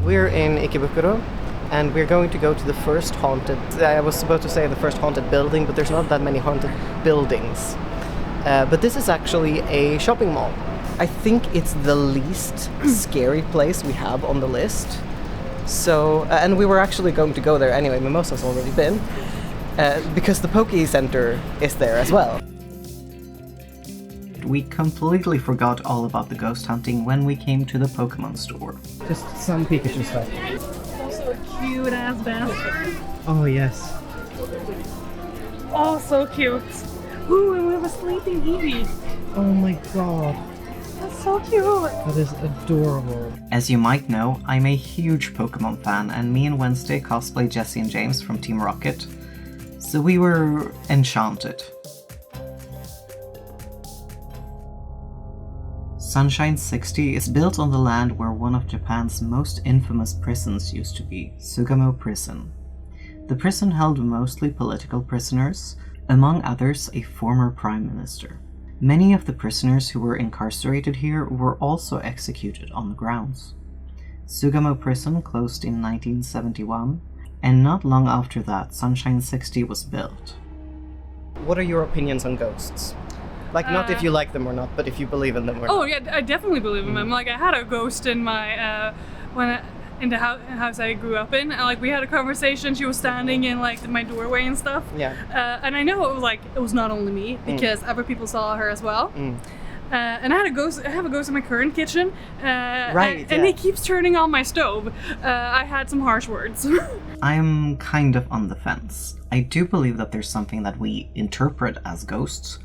We're in Ikebukuro, and we're going to go to the first haunted... I was supposed to say the first haunted building, but there's not that many haunted buildings. But this is actually a shopping mall. I think it's the least scary place we have on the list. So, and we were actually going to go there anyway, Mimosa's already been, because the Poke Center is there as well. We completely forgot all about the ghost hunting when we came to the Pokemon store. Just some Pikachu stuff. Also a cute ass bastard. Oh yes. Oh, so cute. Ooh, and we have a sleeping Eevee. Oh my god. That's so cute. That is adorable. As you might know, I'm a huge Pokemon fan, and me and Wednesday cosplay Jessie and James from Team Rocket. So we were enchanted. Sunshine 60 is built on the land where one of Japan's most infamous prisons used to be, Sugamo Prison. The prison held mostly political prisoners, among others a former prime minister. Many of the prisoners who were incarcerated here were also executed on the grounds. Sugamo Prison closed in 1971, and not long after that, Sunshine 60 was built. What are your opinions on ghosts? Like, not if you like them or not, but if you believe in them or not. Oh yeah, I definitely believe in them. Like, I had a ghost in my in the house I grew up in. And, like, we had a conversation. She was standing in like my doorway and stuff. Yeah. And I know it was not only me, because other people saw her as well. And I have a ghost in my current kitchen. Right. And he keeps turning on my stove. I had some harsh words. I'm kind of on the fence. I do believe that there's something that we interpret as ghosts,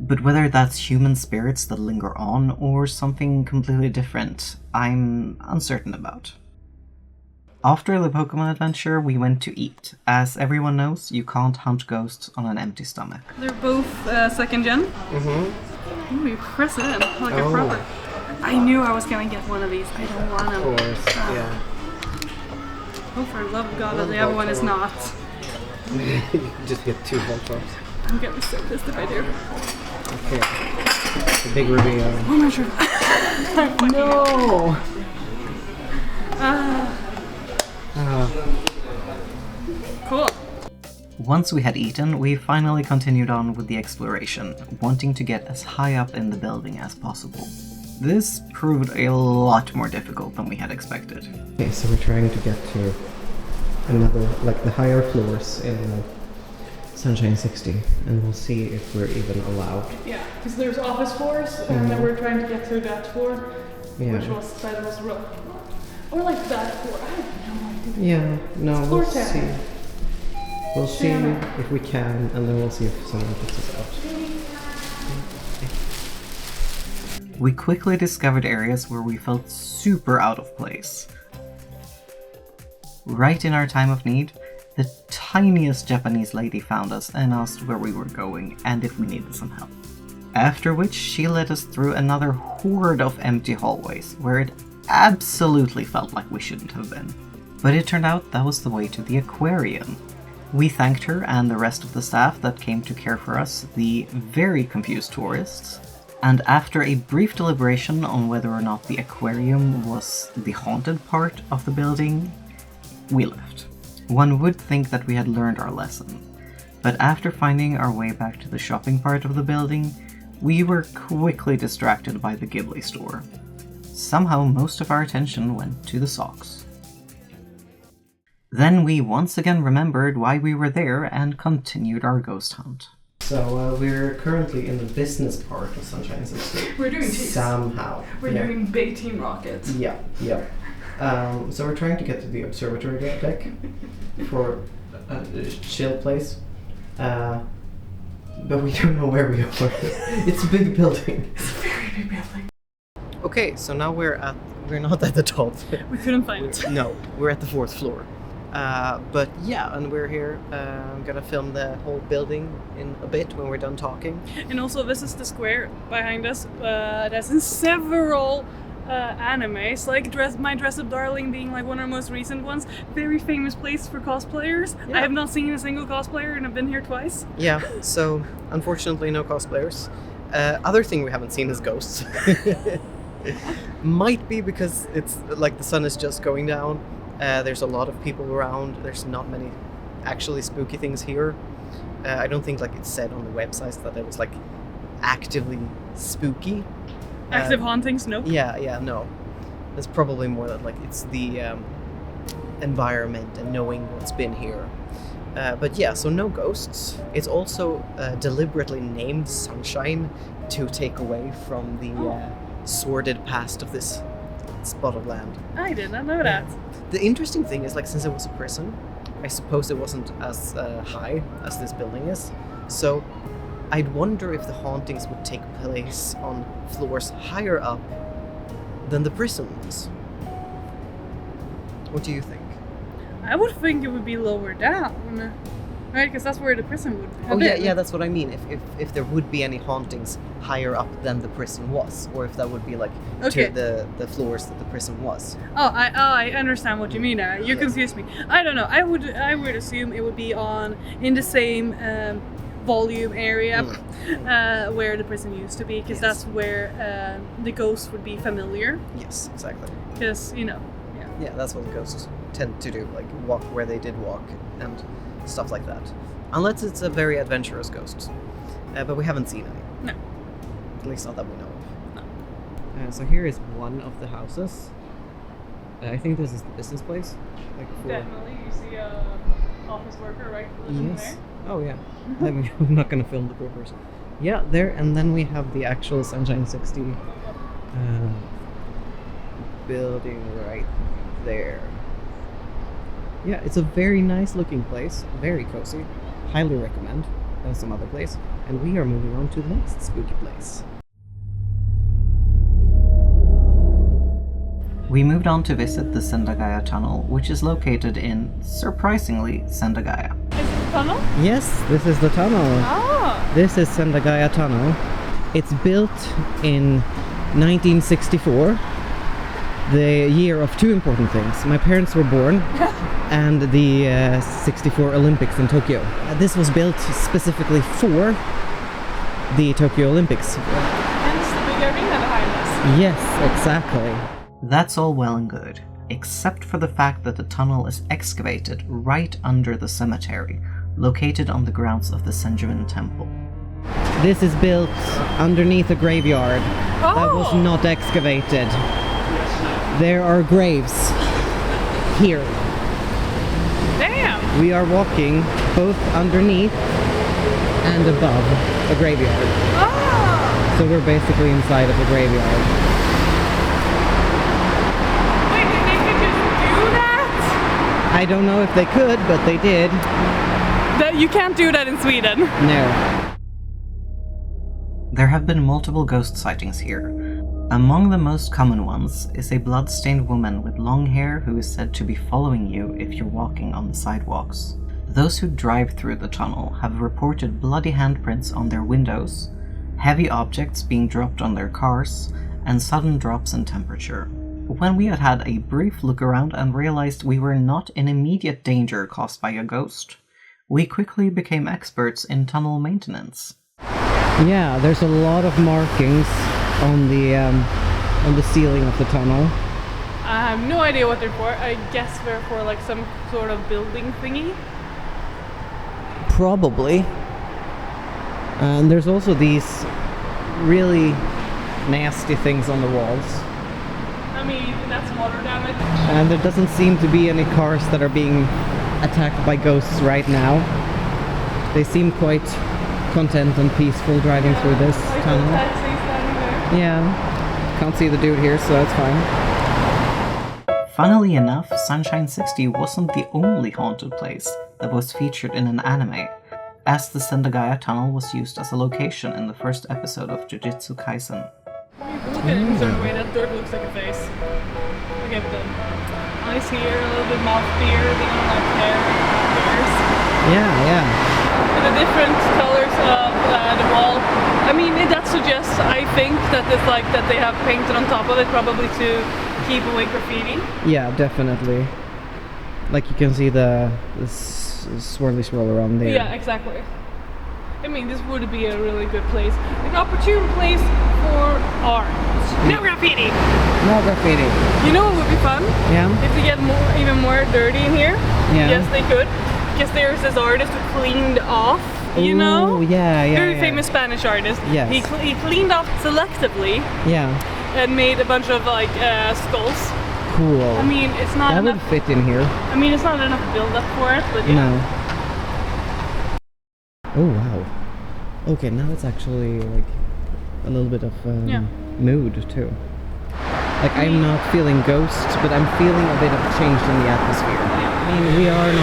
but whether that's human spirits that linger on or something completely different, I'm uncertain about. After the Pokemon adventure, we went to eat. As everyone knows, you can't hunt ghosts on an empty stomach. They're both second gen. Mm-hmm. Ooh, you press it in like a proper. I knew I was gonna get one of these. I don't want them. Of course, yeah. Oh, for the love of God, the other one is not. You can just get 2 Voltron. I'm gonna be so pissed if I do. Okay. The big reveal. Oh my god. No! Cool. Once we had eaten, we finally continued on with the exploration, wanting to get as high up in the building as possible. This proved a lot more difficult than we had expected. Okay, so we're trying to get to another, like the higher floors in Sunshine 60, and we'll see if we're even allowed. Yeah, because there's office floors, and then we're trying to get to that floor, which was that was rough. Or like that floor. I have no idea. Yeah, no, we'll see. We'll see Shanna. if we can, and then we'll see if someone puts us out. We quickly discovered areas where we felt super out of place. Right in our time of need, the tiniest Japanese lady found us and asked where we were going and if we needed some help. After which she led us through another horde of empty hallways where it absolutely felt like we shouldn't have been. But it turned out that was the way to the aquarium. We thanked her and the rest of the staff that came to care for us, the very confused tourists, and after a brief deliberation on whether or not the aquarium was the haunted part of the building, we left. One would think that we had learned our lesson, but after finding our way back to the shopping part of the building, we were quickly distracted by the Ghibli store. Somehow most of our attention went to the socks. Then we once again remembered why we were there and continued our ghost hunt. So we're currently in the business part of Sunshine 60. We're doing teams. Somehow. We're doing big Team Rocket. Yeah. So we're trying to get to the observatory deck for a chill place. But we don't know where we are. It's a big building. It's a very big building. Okay, so now we're not at the top. We couldn't find it. No, we're at the 4th floor. But yeah, and we're here. I'm gonna film the whole building in a bit when we're done talking. And also, this is the square behind us. That's in several animes, like My Dress Up Darling being like one of the most recent ones. Very famous place for cosplayers. Yeah. I have not seen a single cosplayer, and I've been here twice. Yeah, so unfortunately no cosplayers. Other thing we haven't seen is ghosts. Might be because it's like the sun is just going down. There's a lot of people around. There's not many actually spooky things here. I don't think like it said on the website that it was like actively spooky. Active hauntings? No. Yeah, no. It's probably more that like it's the environment and knowing what's been here. But yeah, so no ghosts. It's also deliberately named Sunshine to take away from the sordid past of this spot of land. I did not know that. The interesting thing is, like, since it was a prison, I suppose it wasn't as high as this building is. So I'd wonder if the hauntings would take place on floors higher up than the prison was. What do you think? I would think it would be lower down, right? Because that's where the prison would have been. Yeah, that's what I mean. If there would be any hauntings higher up than the prison was, or if that would be like Okay. to the floors that the prison was. I understand what you mean now. You confused me. I don't know. I would assume it would be in the same volume area where the prison used to be, because that's where the ghosts would be familiar. Yes, exactly. Because Yeah, that's what ghosts tend to do, like walk where they did walk and stuff like that. Unless it's a very adventurous ghost. But we haven't seen any. No. At least not that we know of. No. So here is one of the houses. I think this is the business place. Like Definitely, you see a office worker right living there. Oh yeah. I'm not gonna film the groupers. Yeah, there, and then we have the actual Sunshine 60 building right there. Yeah, it's a very nice looking place, very cozy. Highly recommend. Some other place. And we are moving on to the next spooky place. We moved on to visit the Sendagaya tunnel, which is located in, surprisingly, Sendagaya. Is it the tunnel? Yes, this is the tunnel. Ah. This is Sendagaya tunnel. It's built in 1964. The year of two important things. My parents were born and the 64 Olympics in Tokyo. This was built specifically for the Tokyo Olympics. Hence the big arena behind us. Yes, exactly. That's all well and good, except for the fact that the tunnel is excavated right under the cemetery, located on the grounds of the Senjuin Temple. This is built underneath a graveyard that was not excavated. There are graves here. Damn! We are walking both underneath and above a graveyard. Oh! So we're basically inside of a graveyard. Wait, they could just do that? I don't know if they could, but they did. You can't do that in Sweden. No. There have been multiple ghost sightings here. Among the most common ones is a blood-stained woman with long hair who is said to be following you if you're walking on the sidewalks. Those who drive through the tunnel have reported bloody handprints on their windows, heavy objects being dropped on their cars, and sudden drops in temperature. When we had a brief look around and realized we were not in immediate danger caused by a ghost, we quickly became experts in tunnel maintenance. Yeah, there's a lot of markings on the ceiling of the tunnel. I have no idea what they're for. I guess they're for like some sort of building thingy. Probably. And there's also these really nasty things on the walls. I mean, that's water damage. And there doesn't seem to be any cars that are being attacked by ghosts right now. They seem quite content and peaceful driving through this tunnel. Yeah, can't see the dude here, so that's fine. Funnily enough, Sunshine 60 wasn't the only haunted place that was featured in an anime, as the Sendagaya tunnel was used as a location in the first episode of Jujutsu Kaisen. Look at it in a certain way, that dirt looks like a face. Look at the eyes here, a little bit mouth beard, like hair, ears. Yeah. And the different colors of the wall. I mean, that suggests, I think, that it's like that they have painted on top of it, probably to keep away graffiti. Yeah, definitely. Like you can see the swirly swirl around there. Yeah, exactly. I mean, this would be a really good place. An opportune place for art. No graffiti! No graffiti. You know what would be fun? Yeah. If they get even more dirty in here. Yeah. Yes, they could. Because there's this artist who cleaned off, you know? Oh, yeah. Very famous Spanish artist. Yes. He cleaned off selectively Yeah. and made a bunch of like skulls. Cool. I mean, it's not that enough. would fit in here. I mean, it's not enough build up for it, but yeah. No. Oh wow. Okay, now it's actually like a little bit of mood too. Like I'm not feeling ghosts, but I'm feeling a bit of change in the atmosphere. I mean, we aren't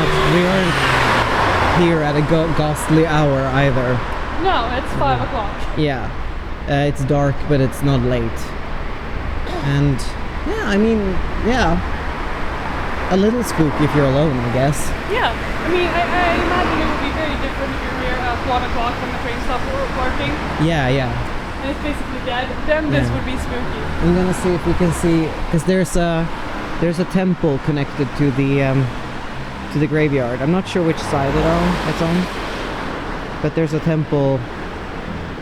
here at a ghostly hour either. No, it's 5 o'clock. Yeah, it's dark, but it's not late. And yeah, I mean, yeah, a little spooky if you're alone, I guess. Yeah, I mean, I imagine it would be very different if you're here at 1 o'clock when the train stops working. Yeah, yeah. And it's basically dead. Then this Yeah. would be spooky. I'm gonna see if we can see, because there's a temple connected to the graveyard. I'm not sure which side it's on, but there's a temple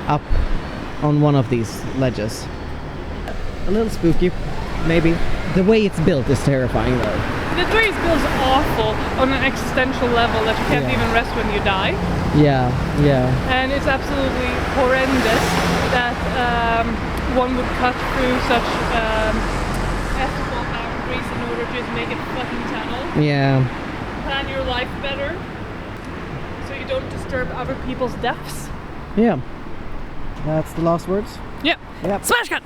up on one of these ledges. A little spooky, maybe. The way it's built is terrifying though. The way it's built is awful on an existential level that you can't Yeah. even rest when you die. Yeah, yeah. And it's absolutely horrendous that one would cut through such ethical boundaries in order to just make a fucking tunnel. Yeah. Plan your life better so you don't disturb other people's deaths. Yeah. That's the last words? Yeah. Yep. Smash cut!